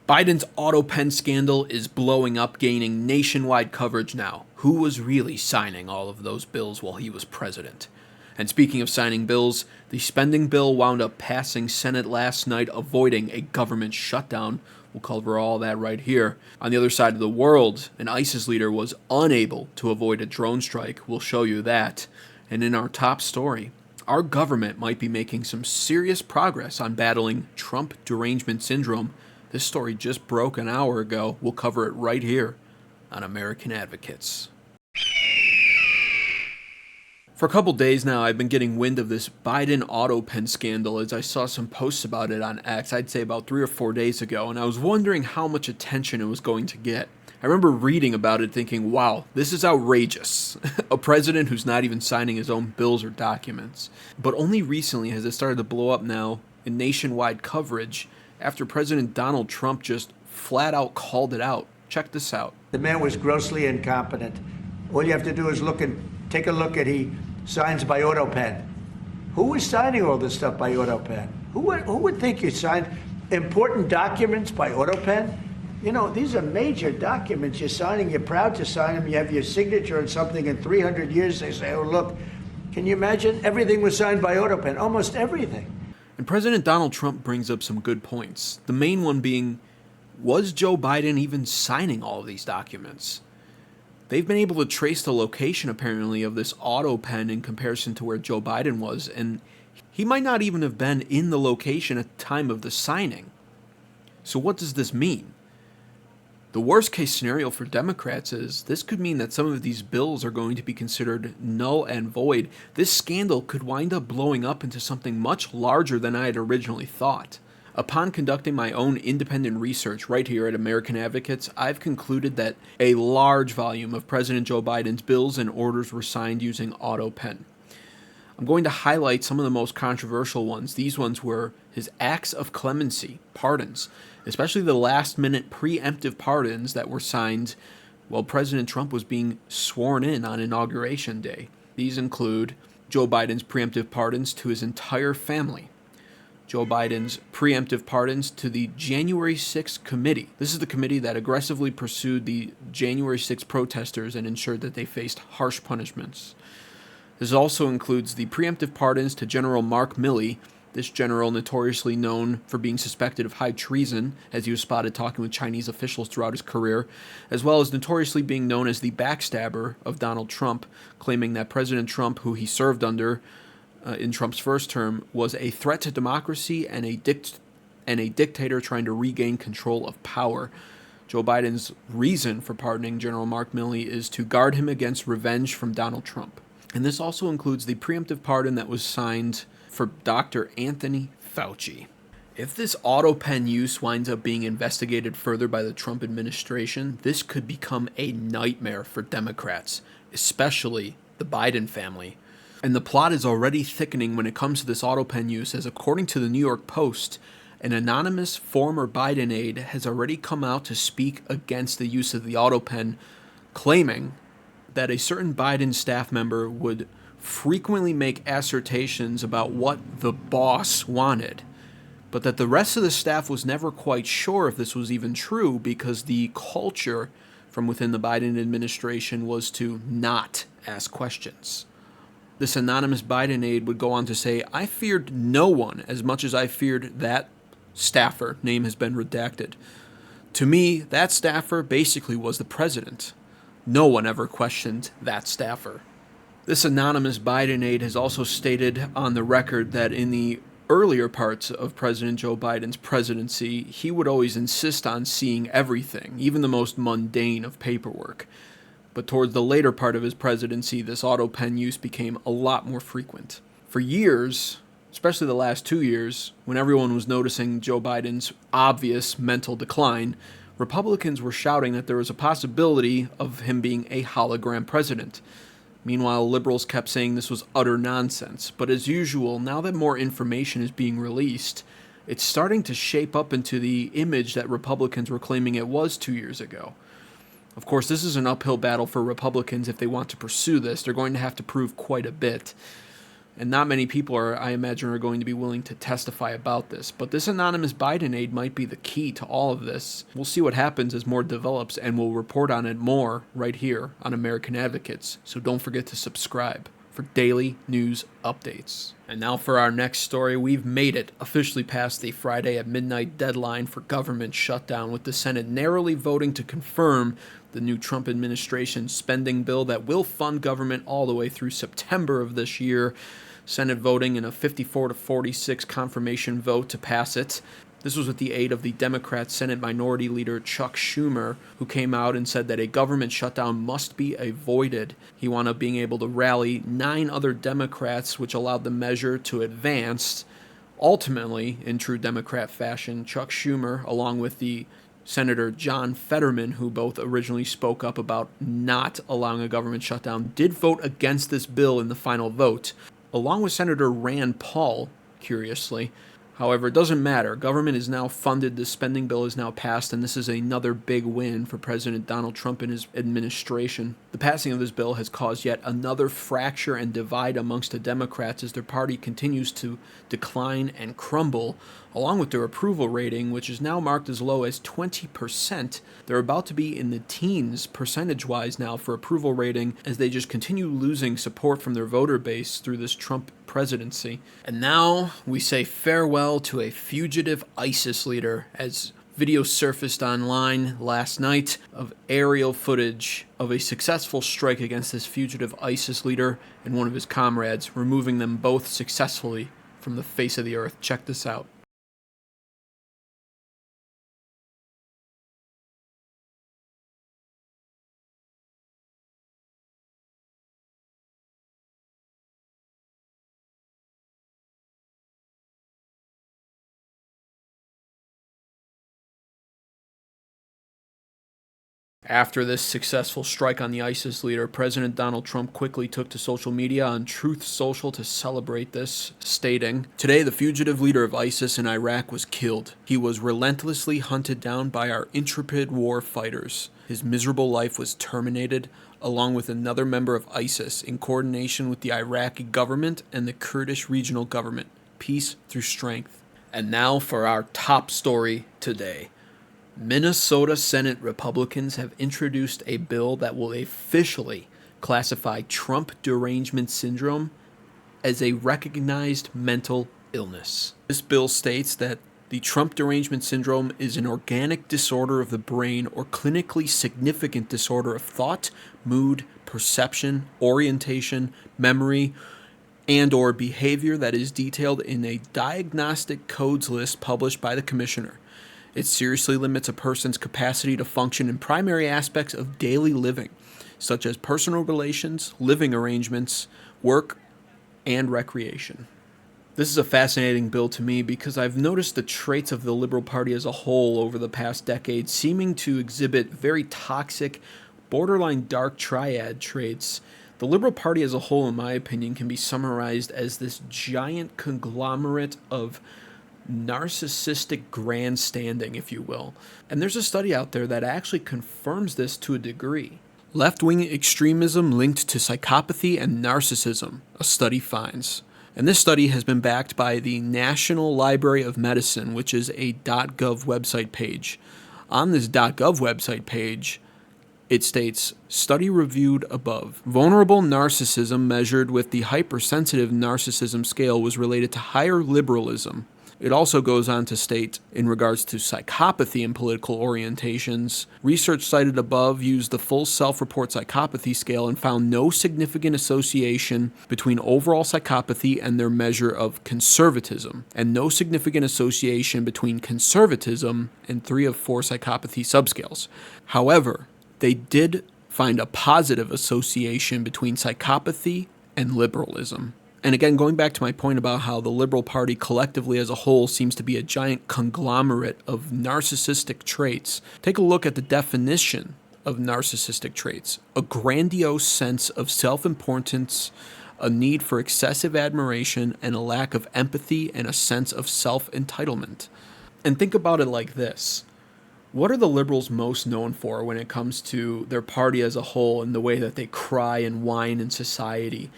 Biden's Autopen scandal is blowing up, gaining nationwide coverage now. Who was really signing all of those bills while he was president? And speaking of signing bills, the spending bill wound up passing Senate last night, avoiding a government shutdown. We'll cover all that right here. On the other side of the world, an ISIS leader was unable to avoid a drone strike. We'll show you that. And in our top story, our government might be making some serious progress on battling Trump derangement syndrome. This story just broke an hour ago. We'll cover it right here on American Advocates. For a couple days now, I've been getting wind of this Biden Autopen scandal as I saw some posts about it on X, I'd say about 3 or 4 days ago, and I was wondering how much attention it was going to get. I remember reading about it thinking, wow, this is outrageous. A president who's not even signing his own bills or documents. But only recently has it started to blow up now in nationwide coverage after President Donald Trump just flat out called it out. Check this out. The man was grossly incompetent. All you have to do is take a look at he signs by Autopen. Who was signing all this stuff by Autopen? Who would think you signed important documents by Autopen? You know, these are major documents you're signing. You're proud to sign them. You have your signature on something. In 300 years, they say, oh, look, can you imagine? Everything was signed by Autopen, almost everything. And President Donald Trump brings up some good points. The main one being, was Joe Biden even signing all of these documents? They've been able to trace the location, apparently, of this Autopen in comparison to where Joe Biden was, and he might not even have been in the location at the time of the signing. So what does this mean? The worst case scenario for Democrats is this could mean that some of these bills are going to be considered null and void. This scandal could wind up blowing up into something much larger than I had originally thought. Upon conducting my own independent research right here at American Advocates, I've concluded that a large volume of President Joe Biden's bills and orders were signed using Autopen. I'm going to highlight some of the most controversial ones. These ones were his acts of clemency, pardons, especially the last-minute preemptive pardons that were signed while President Trump was being sworn in on Inauguration Day. These include Joe Biden's preemptive pardons to his entire family, Joe Biden's preemptive pardons to the January 6th committee. This is the committee that aggressively pursued the January 6th protesters and ensured that they faced harsh punishments. This also includes the preemptive pardons to General Mark Milley, this general notoriously known for being suspected of high treason as he was spotted talking with Chinese officials throughout his career, as well as notoriously being known as the backstabber of Donald Trump, claiming that President Trump, who he served under in Trump's first term, was a threat to democracy and a dictator trying to regain control of power. Joe Biden's reason for pardoning General Mark Milley is to guard him against revenge from Donald Trump. And this also includes the preemptive pardon that was signed for Dr. Anthony Fauci. If this Autopen use winds up being investigated further by the Trump administration, this could become a nightmare for Democrats, especially the Biden family. And the plot is already thickening when it comes to this Autopen use, as according to the New York Post, an anonymous former Biden aide has already come out to speak against the use of the Autopen, claiming that a certain Biden staff member would frequently make assertions about what the boss wanted, but that the rest of the staff was never quite sure if this was even true because the culture from within the Biden administration was to not ask questions. This anonymous Biden aide would go on to say, I feared no one as much as I feared that staffer, name has been redacted. To me, that staffer basically was the president. No one ever questioned that staffer. This anonymous Biden aide has also stated on the record that in the earlier parts of President Joe Biden's presidency, he would always insist on seeing everything, even the most mundane of paperwork. But towards the later part of his presidency, this Autopen use became a lot more frequent. For years, especially the last 2 years, when everyone was noticing Joe Biden's obvious mental decline, Republicans were shouting that there was a possibility of him being a hologram president. Meanwhile, liberals kept saying this was utter nonsense. But as usual, now that more information is being released, it's starting to shape up into the image that Republicans were claiming it was 2 years ago. Of course, this is an uphill battle for Republicans if they want to pursue this. They're going to have to prove quite a bit. And not many people I imagine, are going to be willing to testify about this. But this anonymous Biden aide might be the key to all of this. We'll see what happens as more develops, and we'll report on it more right here on American Advocates. So don't forget to subscribe for daily news updates. And now for our next story. We've made it officially past the Friday at midnight deadline for government shutdown, with the Senate narrowly voting to confirm the new Trump administration spending bill that will fund government all the way through September of this year. Senate voting in a 54-46 confirmation vote to pass it. This was with the aid of the Democrat Senate Minority Leader Chuck Schumer, who came out and said that a government shutdown must be avoided. He wound up being able to rally 9 other Democrats, which allowed the measure to advance. Ultimately, in true Democrat fashion, Chuck Schumer, along with the Senator John Fetterman, who both originally spoke up about not allowing a government shutdown, did vote against this bill in the final vote, along with Senator Rand Paul, curiously. However, it doesn't matter. Government is now funded, the spending bill is now passed, and this is another big win for President Donald Trump and his administration. The passing of this bill has caused yet another fracture and divide amongst the Democrats as their party continues to decline and crumble, along with their approval rating, which is now marked as low as 20%. They're about to be in the teens percentage-wise now for approval rating, as they just continue losing support from their voter base through this Trump presidency. And now we say farewell to a fugitive ISIS leader, as video surfaced online last night of aerial footage of a successful strike against this fugitive ISIS leader and one of his comrades, removing them both successfully from the face of the earth. Check this out. After this successful strike on the ISIS leader, President Donald Trump quickly took to social media on Truth Social to celebrate this, stating, "Today, the fugitive leader of ISIS in Iraq was killed. He was relentlessly hunted down by our intrepid war fighters. His miserable life was terminated, along with another member of ISIS, in coordination with the Iraqi government and the Kurdish regional government. Peace through strength." And now for our top story today. Minnesota Senate Republicans have introduced a bill that will officially classify Trump derangement syndrome as a recognized mental illness. This bill states that the Trump derangement syndrome is an organic disorder of the brain or clinically significant disorder of thought, mood, perception, orientation, memory, and or behavior that is detailed in a diagnostic codes list published by the commissioner. It seriously limits a person's capacity to function in primary aspects of daily living, such as personal relations, living arrangements, work, and recreation. This is a fascinating bill to me because I've noticed the traits of the Liberal Party as a whole over the past decade seeming to exhibit very toxic, borderline dark triad traits. The Liberal Party as a whole, in my opinion, can be summarized as this giant conglomerate of narcissistic grandstanding, if you will. And there's a study out there that actually confirms this to a degree. Left-wing extremism linked to psychopathy and narcissism, a study finds. And this study has been backed by the National Library of Medicine, which is a .gov website page. On this .gov website page, it states, study reviewed above. Vulnerable narcissism measured with the hypersensitive narcissism scale was related to higher liberalism. It also goes on to state, in regards to psychopathy and political orientations, research cited above used the full self-report psychopathy scale and found no significant association between overall psychopathy and their measure of conservatism, and no significant association between conservatism and 3 of 4 psychopathy subscales. However, they did find a positive association between psychopathy and liberalism. And again, going back to my point about how the Liberal Party collectively as a whole seems to be a giant conglomerate of narcissistic traits, take a look at the definition of narcissistic traits: a grandiose sense of self-importance, a need for excessive admiration, and a lack of empathy and a sense of self-entitlement. And think about it like this. What are the liberals most known for when it comes to their party as a whole and the way that they cry and whine in society?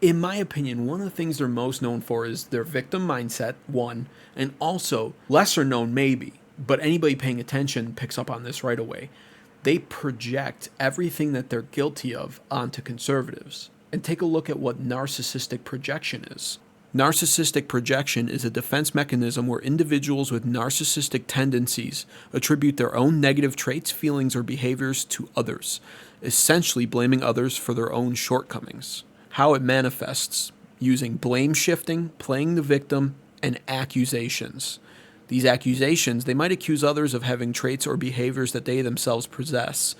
In my opinion, one of the things they're most known for is their victim mindset, one, and also, lesser known maybe, but anybody paying attention picks up on this right away. They project everything that they're guilty of onto conservatives. And take a look at what narcissistic projection is. Narcissistic projection is a defense mechanism where individuals with narcissistic tendencies attribute their own negative traits, feelings, or behaviors to others, essentially blaming others for their own shortcomings. How it manifests: using blame shifting, playing the victim, and accusations. These accusations, they might accuse others of having traits or behaviors that they themselves possess,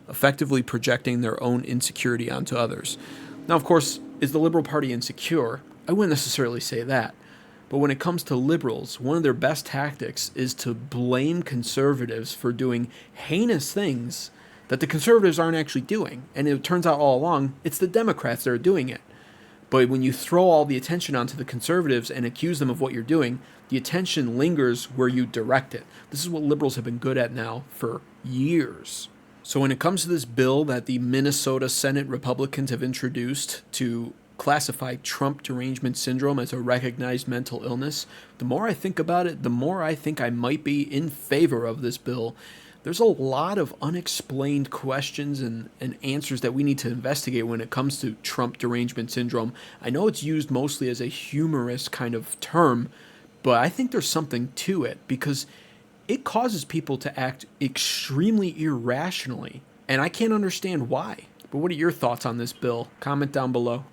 effectively projecting their own insecurity onto others. Now, of course, is the Liberal Party insecure? I wouldn't necessarily say that. But when it comes to liberals, one of their best tactics is to blame conservatives for doing heinous things that the conservatives aren't actually doing. And it turns out all along, it's the Democrats that are doing it. But when you throw all the attention onto the conservatives and accuse them of what you're doing, the attention lingers where you direct it. This is what liberals have been good at now for years. So when it comes to this bill that the Minnesota Senate Republicans have introduced to classify Trump derangement syndrome as a recognized mental illness, the more I think about it, the more I think I might be in favor of this bill. There's a lot of unexplained questions and answers that we need to investigate when it comes to Trump derangement syndrome. I know it's used mostly as a humorous kind of term, but I think there's something to it because it causes people to act extremely irrationally, and I can't understand why. But what are your thoughts on this bill? Comment down below.